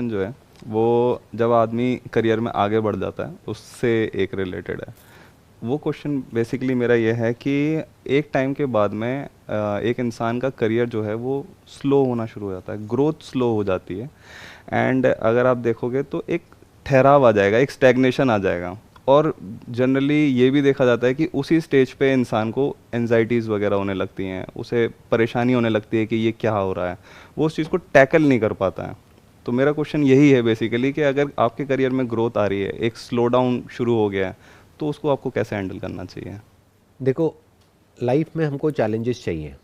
जो है वो जब आदमी करियर में आगे बढ़ जाता है उससे एक रिलेटेड है। वो क्वेश्चन बेसिकली मेरा ये है कि एक टाइम के बाद में एक इंसान का करियर जो है वो स्लो होना शुरू हो जाता है, ग्रोथ स्लो हो जाती है। एंड अगर आप देखोगे तो एक ठहराव आ जाएगा, एक स्टैग्नेशन आ जाएगा। और जनरली ये भी देखा जाता है कि उसी स्टेज पे इंसान को एनजाइटीज़ वगैरह होने लगती हैं, उसे परेशानी होने लगती है कि ये क्या हो रहा है, वो उस चीज़ को टैकल नहीं कर पाता है। तो मेरा क्वेश्चन यही है बेसिकली कि अगर आपके करियर में ग्रोथ आ रही है, एक स्लो डाउन शुरू हो गया है, तो उसको आपको कैसे हैंडल करना चाहिए? देखो, लाइफ में हमको चैलेंजेस चाहिए।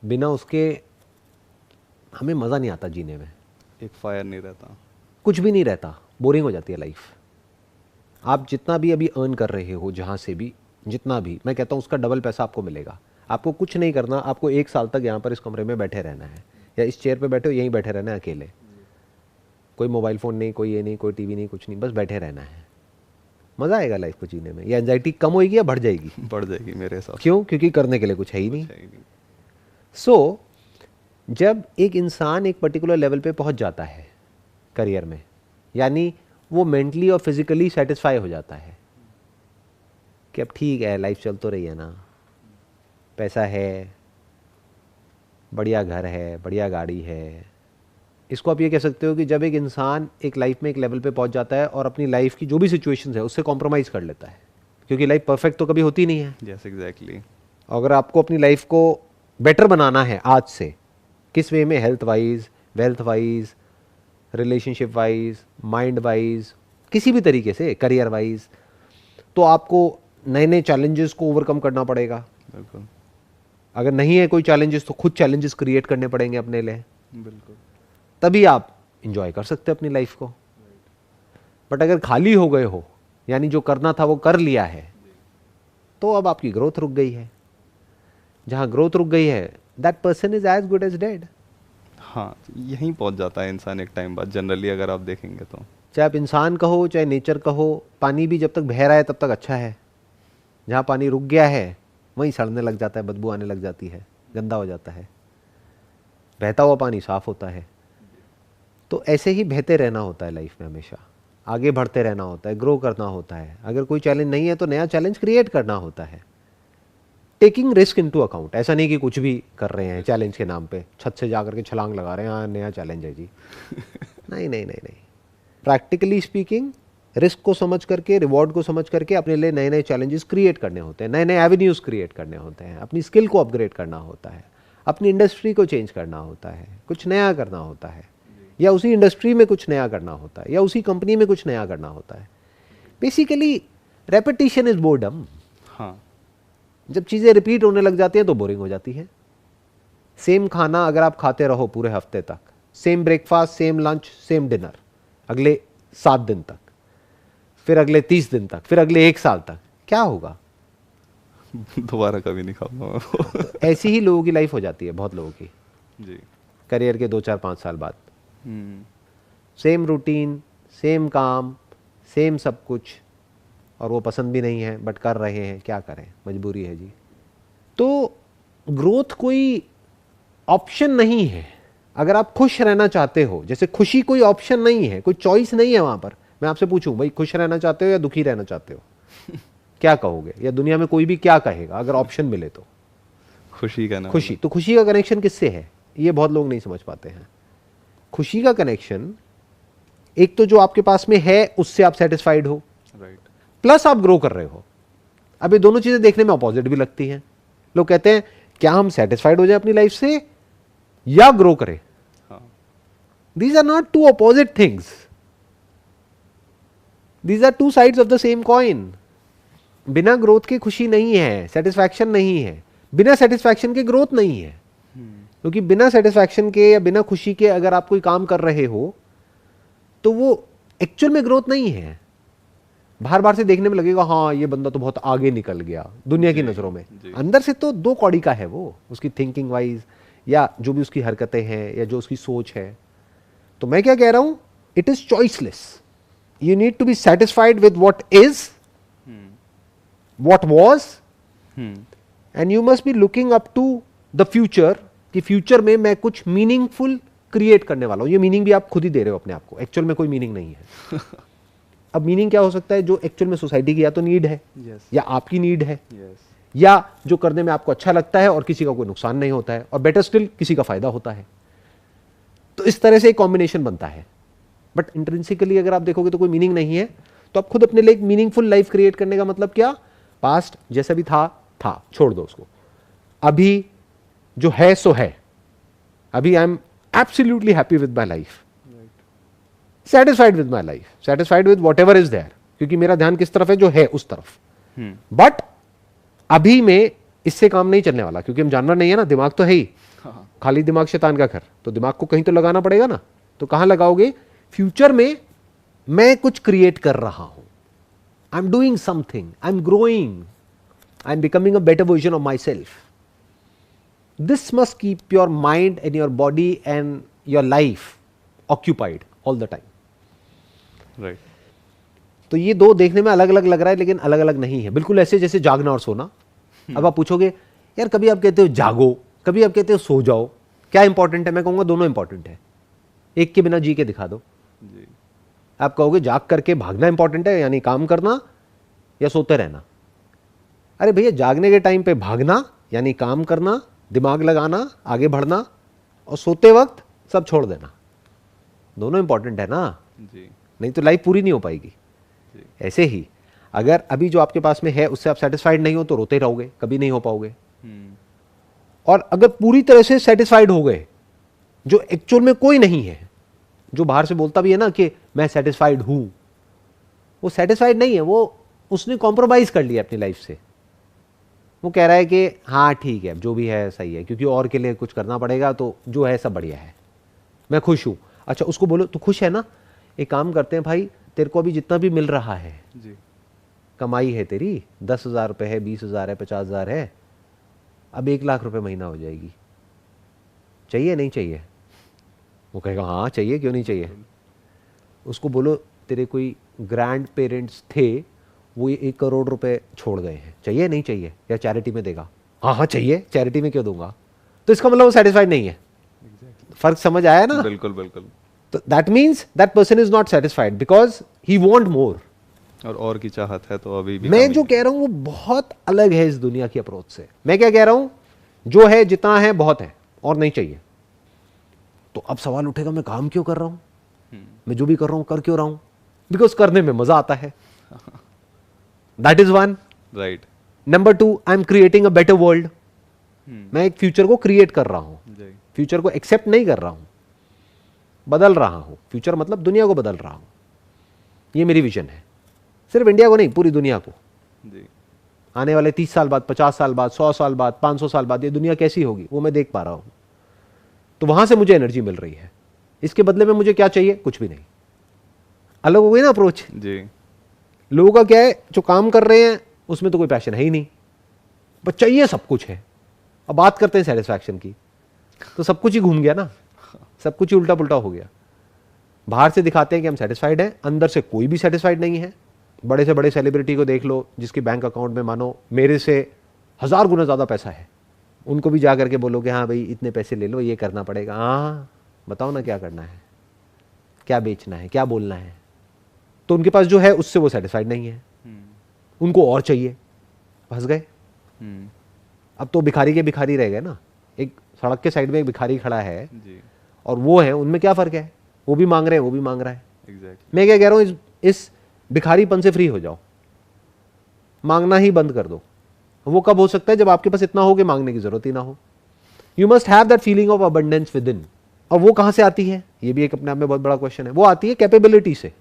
बिना उसके हमें मज़ा नहीं आता जीने में। एक फायर नहीं रहता। कुछ भी नहीं रहता, बोरिंग हो जाती है लाइफ। आप जितना भी अभी अर्न कर रहे हो, जहाँ से भी जितना भी, मैं कहता हूँ उसका डबल पैसा आपको मिलेगा। आपको कुछ नहीं करना, आपको 1 साल तक यहाँ पर इस कमरे में बैठे रहना है, या इस चेयर पे बैठे हो यहीं बैठे रहना है अकेले। कोई मोबाइल फ़ोन नहीं, कोई ये नहीं, कोई टीवी नहीं, कुछ नहीं, बस बैठे रहना है। मज़ा आएगा लाइफ को जीने में। या एंजाइटी कम होएगी या बढ़ जाएगी? बढ़ जाएगी मेरे हिसाब से। क्यों? क्योंकि करने के लिए कुछ है ही नहीं। कुछ है ही नहीं। सो जब एक इंसान एक पर्टिकुलर लेवल पे पहुंच जाता है करियर में, यानी वो मेंटली और फिजिकली सेटिस्फाई हो जाता है कि अब ठीक है, लाइफ चल तो रही है ना, पैसा है, बढ़िया घर है, बढ़िया गाड़ी है। इसको आप ये कह सकते हो कि जब एक इंसान एक लाइफ में एक लेवल पे पहुंच जाता है और अपनी लाइफ की जो भी सिचुएशंस है उससे कॉम्प्रोमाइज़ कर लेता है, क्योंकि लाइफ परफेक्ट तो कभी होती नहीं है। Yes exactly. अगर आपको अपनी लाइफ को बेटर बनाना है आज से, किस वे में? Health wise, wealth wise, relationship wise, mind wise, किसी भी तरीके से, करियर वाइज, तो आपको नए नए चैलेंजेस को ओवरकम करना पड़ेगा। बिल्कुल। अगर नहीं है कोई चैलेंजेस तो खुद चैलेंजेस क्रिएट करने पड़ेंगे अपने लिए, बिल्कुल। तभी आप इंजॉय कर सकते हैं अपनी लाइफ को। बट अगर खाली हो गए हो, यानी जो करना था वो कर लिया है, तो अब आपकी ग्रोथ रुक गई है। जहाँ ग्रोथ रुक गई है, that person is as good as dead. हाँ, यहीं पहुंच जाता है इंसान एक टाइम बाद, जनरली अगर आप देखेंगे तो। चाहे आप इंसान कहो चाहे नेचर कहो, पानी भी जब तक बह रहा है तब तक अच्छा है। जहाँ पानी रुक गया है वहीं सड़ने लग जाता है, बदबू आने लग जाती है, गंदा हो जाता है। बहता हुआ पानी साफ होता है। तो ऐसे ही बहते रहना होता है लाइफ में, हमेशा आगे बढ़ते रहना होता है, ग्रो करना होता है। अगर कोई चैलेंज नहीं है तो नया चैलेंज क्रिएट करना होता है, टेकिंग रिस्क इनटू अकाउंट। ऐसा नहीं कि कुछ भी कर रहे हैं चैलेंज के नाम पे, छत से जाकर के छलांग लगा रहे हैं, हाँ नया चैलेंज है जी। नहीं नहीं नहीं नहीं, प्रैक्टिकली स्पीकिंग, रिस्क को समझ करके, रिवॉर्ड को समझ करके अपने लिए नए नए चैलेंजेस क्रिएट करने होते हैं, नए नए एवेन्यूज़ क्रिएट करने होते हैं, अपनी स्किल को अपग्रेड करना होता है, अपनी इंडस्ट्री को चेंज करना होता है, कुछ नया करना होता है, या उसी इंडस्ट्री में कुछ नया करना होता है, या उसी कंपनी में कुछ नया करना होता है। Basically repetition is boredom. हाँ। जब चीज़ें रिपीट होने लग जाती हैं तो बोरिंग हो जाती है। सेम खाना अगर आप खाते रहो पूरे हफ्ते तक, same breakfast, same lunch, same dinner, अगले 7 दिन तक, फिर अगले 30 दिन तक, फिर अगले 1 साल तक, क्या होगा? दोबारा कभी नहीं खाऊंगा मैं वो। तो ऐसी ही लोगों की लाइफ हो जाती है, बहुत लोगों की, जी। करियर के 2 4 5 साल बाद। हम्म। सेम रूटीन, सेम काम, सेम सब कुछ, और वो पसंद भी नहीं है बट कर रहे हैं, क्या करें, मजबूरी है जी। तो ग्रोथ कोई ऑप्शन नहीं है। अगर आप खुश रहना चाहते हो, जैसे खुशी कोई ऑप्शन नहीं है, कोई चॉइस नहीं है वहां पर। मैं आपसे पूछूं भाई, खुश रहना चाहते हो या दुखी रहना चाहते हो? क्या कहोगे? या दुनिया में कोई भी क्या कहेगा अगर ऑप्शन मिले तो? खुशी का नाम। खुशी। तो खुशी का कनेक्शन किससे है, ये बहुत लोग नहीं समझ पाते हैं। खुशी का कनेक्शन एक तो जो आपके पास में है उससे आप सेटिस्फाइड हो, राइट। प्लस आप ग्रो कर रहे हो। अब ये दोनों चीजें देखने में अपोजिट भी लगती हैं। लोग कहते हैं क्या हम सेटिस्फाइड हो जाए अपनी लाइफ से या ग्रो करें? हाँ। These are not two opposite things. These are two sides of the same coin. बिना ग्रोथ के खुशी नहीं है, सेटिस्फैक्शन नहीं है। बिना सेटिस्फैक्शन के ग्रोथ नहीं है। क्योंकि बिना सेटिस्फैक्शन के या बिना खुशी के अगर आप कोई काम कर रहे हो तो वो एक्चुअल में ग्रोथ नहीं है। बाहर बाहर से देखने में लगेगा हाँ ये बंदा तो बहुत आगे निकल गया दुनिया की नजरों में, अंदर से तो 2 कौड़ी का है वो, उसकी थिंकिंग वाइज, या जो भी उसकी हरकतें हैं, या जो उसकी सोच है। तो मैं क्या कह रहा हूं, it is choiceless. You need to be satisfied with what is, what was, and you must be looking up to the future, कि फ्यूचर में मैं कुछ मीनिंगफुल क्रिएट करने वाला हूं। ये मीनिंग भी आप खुद ही दे रहे हो अपने आप को, एक्चुअल में कोई मीनिंग नहीं है। अब मीनिंग क्या हो सकता है? जो एक्चुअल में सोसाइटी की या तो नीड है, या आपकी नीड है, या जो करने में आपको अच्छा लगता है और किसी का कोई नुकसान नहीं होता है, और बेटर स्टिल किसी का फायदा होता है। तो इस तरह से एक कॉम्बिनेशन बनता है। बट इंट्रिंसिकली अगर आप देखोगे तो कोई मीनिंग नहीं है। तो आप खुद अपने लिए एक मीनिंगफुल लाइफ क्रिएट करने का मतलब क्या? पास्ट जैसा भी था छोड़ दो उसको। अभी जो है सो है। अभी I am absolutely happy with my life, satisfied with my life, satisfied with whatever is there, क्योंकि मेरा ध्यान किस तरफ है? जो है उस तरफ। बट अभी में इससे काम नहीं चलने वाला, क्योंकि हम जानवर नहीं है ना, दिमाग तो है ही। खाली दिमाग शैतान का घर। तो दिमाग को कहीं तो लगाना पड़ेगा ना। तो कहां लगाओगे? फ्यूचर में मैं कुछ क्रिएट कर रहा हूं, I am doing something, I am growing, I am becoming a better version of my self. This must keep your mind and your body and your life occupied all the time. Right. तो ये दो देखने में अलग अलग लग रहा है, लेकिन अलग अलग नहीं है। बिल्कुल ऐसे जैसे जागना और सोना। अब आप पूछोगे यार, कभी आप कहते हो जागो, कभी आप कहते हो सो जाओ, क्या इंपॉर्टेंट है? मैं कहूंगा दोनों इंपॉर्टेंट है। एक के बिना जी के दिखा दो। जी। आप कहोगे जाग करके भागना इंपॉर्टेंट है, यानी काम करना, या सोते रहना? अरे भैया, जागने के टाइम पे भागना यानी काम करना, दिमाग लगाना, आगे बढ़ना, और सोते वक्त सब छोड़ देना। दोनों इंपॉर्टेंट है ना। जी। नहीं तो लाइफ पूरी नहीं हो पाएगी। ऐसे ही अगर अभी जो आपके पास में है उससे आप सेटिस्फाइड नहीं हो तो रोते रहोगे, कभी नहीं हो पाओगे। और अगर पूरी तरह से सेटिस्फाइड हो गए, जो एक्चुअल में कोई नहीं है, जो बाहर से बोलता भी है ना कि मैं सेटिस्फाइड हूं, वो सेटिस्फाइड नहीं है, वो उसने कॉम्प्रोमाइज कर लिया अपनी लाइफ से। वो कह रहा है कि हाँ ठीक है, जो भी है सही है, क्योंकि और के लिए कुछ करना पड़ेगा, तो जो है सब बढ़िया है, मैं खुश हूं। अच्छा, उसको बोलो तू खुश है ना? एक काम करते हैं भाई, तेरे को अभी जितना भी मिल रहा है जी। कमाई है तेरी, 10,000 रुपये है, 20,000 है, 50,000 है, अब 1,00,000 रुपये महीना हो जाएगी, चाहिए नहीं चाहिए? वो कहेगा हाँ चाहिए, क्यों नहीं चाहिए? उसको बोलो तेरे कोई ग्रैंड पेरेंट्स थे, वो 1 करोड़ रुपए छोड़ गए हैं, चाहिए नहीं चाहिए? या चैरिटी में देगा? हाँ हाँ चाहिए, चैरिटी में क्यों दूंगा? तो इसका मतलब वो सेटिस्फाइड नहीं है। फर्क समझ आया ना? बिल्कुल बिल्कुल। तो that means that person is not satisfied because he want more. और की चाहत है तो अभी भी मैं जो कह रहा हूं वो बहुत अलग है इस दुनिया की अप्रोच से। मैं क्या कह रहा हूं? जो है जितना है बहुत है और नहीं चाहिए। तो अब सवाल उठेगा मैं काम क्यों कर रहा हूं? मैं जो भी कर रहा हूं कर क्यों रहा हूं? बिकॉज करने में मजा आता है। That is one. Right. Number 2, I am creating a better world. मैं एक फ्यूचर को क्रिएट कर रहा हूं, फ्यूचर को एक्सेप्ट नहीं कर रहा हूं, बदल रहा हूं। फ्यूचर मतलब दुनिया को बदल रहा हूं। ये मेरी विजन है, सिर्फ इंडिया को नहीं, पूरी दुनिया को। जी। आने वाले 30 साल बाद, 50 साल बाद, 100 साल बाद, 500 साल बाद ये दुनिया कैसी होगी वो मैं देख पा रहा हूं। तो वहां से मुझे एनर्जी मिल रही है। इसके बदले में मुझे क्या चाहिए? कुछ भी नहीं। अलग हो गई ना अप्रोच। जी। लोगों का क्या है, जो काम कर रहे हैं उसमें तो कोई पैशन है ही नहीं, बस चाहिए सब कुछ है। अब बात करते हैं सेटिस्फैक्शन की, तो सब कुछ ही घूम गया ना, सब कुछ ही उल्टा पुल्टा हो गया। बाहर से दिखाते हैं कि हम सेटिस्फाइड हैं, अंदर से कोई भी सेटिस्फाइड नहीं है। बड़े से बड़े सेलिब्रिटी को देख लो जिसके बैंक अकाउंट में मानो मेरे से 1000 गुना ज़्यादा पैसा है, उनको भी जा करके बोलो कि हाँ भाई इतने पैसे ले लो, ये करना पड़ेगा। हाँ बताओ ना क्या करना है, क्या बेचना है, क्या बोलना है। तो उनके पास जो है उससे वो सेटिस्फाइड नहीं है, उनको और चाहिए, फंस गए। अब तो भिखारी के भिखारी रह गए ना। एक सड़क के साइड में एक भिखारी खड़ा है जी। और वो है, उनमें क्या फर्क है? वो भी मांग रहे हैं, वो भी मांग रहा है। Exactly. मैं क्या कह रहा हूं, इस भिखारीपन से फ्री हो जाओ, मांगना ही बंद कर दो। वो कब हो सकता है? जब आपके पास इतना हो कि मांगने की जरूरत ही ना हो। You must have that feeling of abundance with in. और वो कहां से आती है? ये भी एक अपने आप में बहुत बड़ा क्वेश्चन है। वो आती है कैपेबिलिटी से।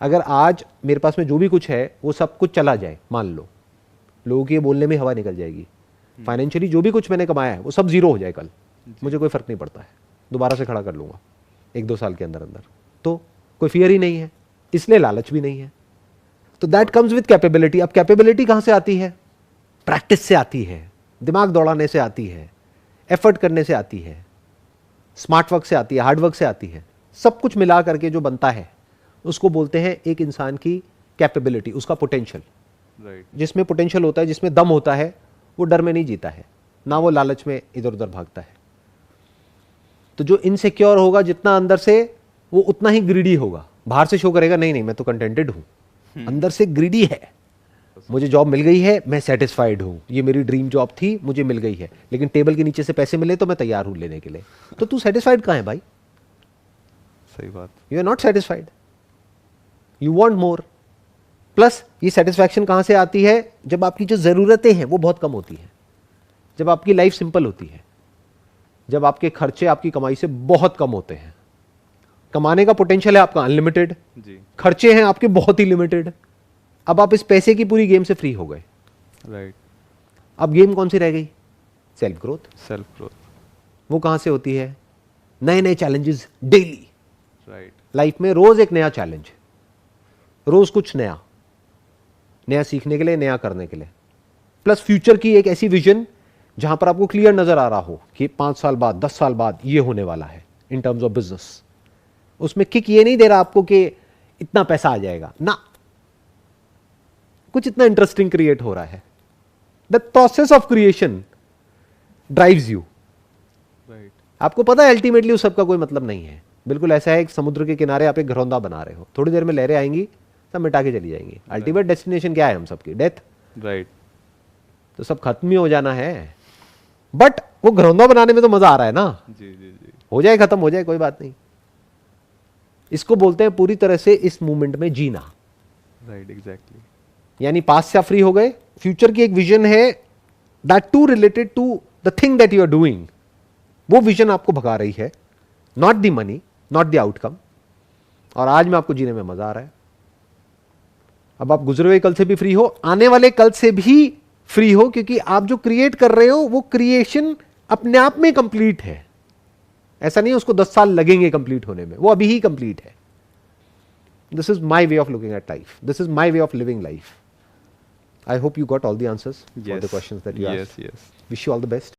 अगर आज मेरे पास में जो भी कुछ है वो सब कुछ चला जाए, मान लो, लोगों के बोलने में हवा निकल जाएगी, फाइनेंशियली जो भी कुछ मैंने कमाया है वो सब जीरो हो जाए कल, मुझे कोई फर्क नहीं पड़ता है, दोबारा से खड़ा कर लूंगा 1-2 साल के अंदर अंदर। तो कोई फियर ही नहीं है, इसलिए लालच भी नहीं है। तो दैट कम्स विद कैपेबिलिटी। अब कैपेबिलिटी कहां से आती है? प्रैक्टिस से आती है, दिमाग दौड़ाने से आती है, एफर्ट करने से आती है, स्मार्ट वर्क से आती है, हार्ड वर्क से आती है। सब कुछ मिला करके जो बनता है उसको बोलते हैं एक इंसान की कैपेबिलिटी, उसका पोटेंशियल। जिसमें पोटेंशियल होता है, जिसमें दम होता है, वो डर में नहीं जीता है, ना वो लालच में इधर उधर भागता है। तो जो इनसिक्योर होगा जितना अंदर से, वो उतना ही ग्रीडी होगा। बाहर से शो करेगा नहीं नहीं मैं तो कंटेंटेड हूं, अंदर से ग्रीडी है। मुझे जॉब मिल गई है, मैं सेटिस्फाइड हूं, ये मेरी ड्रीम जॉब थी, मुझे मिल गई है, लेकिन टेबल के नीचे से पैसे मिले तो मैं तैयार हूं लेने के लिए। तो तू सेटिस्फाइड कहां है भाई? सही बात। You are not satisfied, you want more. Plus ये सेटिस्फैक्शन कहां से आती है? जब आपकी जो जरूरतें हैं वो बहुत कम होती हैं, जब आपकी लाइफ सिंपल होती है, जब आपके खर्चे आपकी कमाई से बहुत कम होते हैं। कमाने का पोटेंशियल है आपका अनलिमिटेड, जी। खर्चे हैं आपके बहुत ही लिमिटेड। अब आप इस पैसे की पूरी गेम से फ्री हो गए। राइट। अब गेम कौन सी रह गई? Self growth. Self growth. वो कहां से होती है? नए नए चैलेंजेस डेली। राइट। लाइफ में रोज एक नया चैलेंज, रोज कुछ नया, नया सीखने के लिए, नया करने के लिए। प्लस फ्यूचर की एक ऐसी विजन जहां पर आपको क्लियर नजर आ रहा हो कि 5 साल बाद, 10 साल बाद ये होने वाला है इन टर्म्स ऑफ बिजनेस। उसमें किक ये नहीं दे रहा आपको कि इतना पैसा आ जाएगा ना, कुछ इतना इंटरेस्टिंग क्रिएट हो रहा है। The process of creation drives you. Right. आपको पता है अल्टीमेटली उस सबका कोई मतलब नहीं है। बिल्कुल ऐसा है, एक समुद्र के किनारे आप एक घरौंदा बना रहे हो, थोड़ी देर में लहरें आएंगी, सब मिटा के चली जाएंगी। अल्टीमेट डेस्टिनेशन क्या है हम सबकी? डेथ। राइट। तो सब खत्म ही हो जाना है, बट वो घरौंदा बनाने में तो मजा आ रहा है ना। जी जी जी। हो जाए, खत्म हो जाए, कोई बात नहीं। इसको बोलते हैं पूरी तरह से इस मूवमेंट में जीना। Right, exactly. यानी पास्ट से आप फ्री हो गए, फ्यूचर की एक विजन है that to related to the thing that you are doing. वो विजन आपको भगा रही है, not the money, not the outcome. और आज में आपको जीने में मजा आ रहा है। अब आप गुजरे हुए कल से भी फ्री हो, आने वाले कल से भी फ्री हो, क्योंकि आप जो क्रिएट कर रहे हो वो क्रिएशन अपने आप में कंप्लीट है। ऐसा नहीं है उसको 10 साल लगेंगे कंप्लीट होने में, वो अभी ही कंप्लीट है। This is my way of looking at life, this is my way of living life. I hope you got all the answers for the questions that you asked. Yes, yes. Wish you all the best.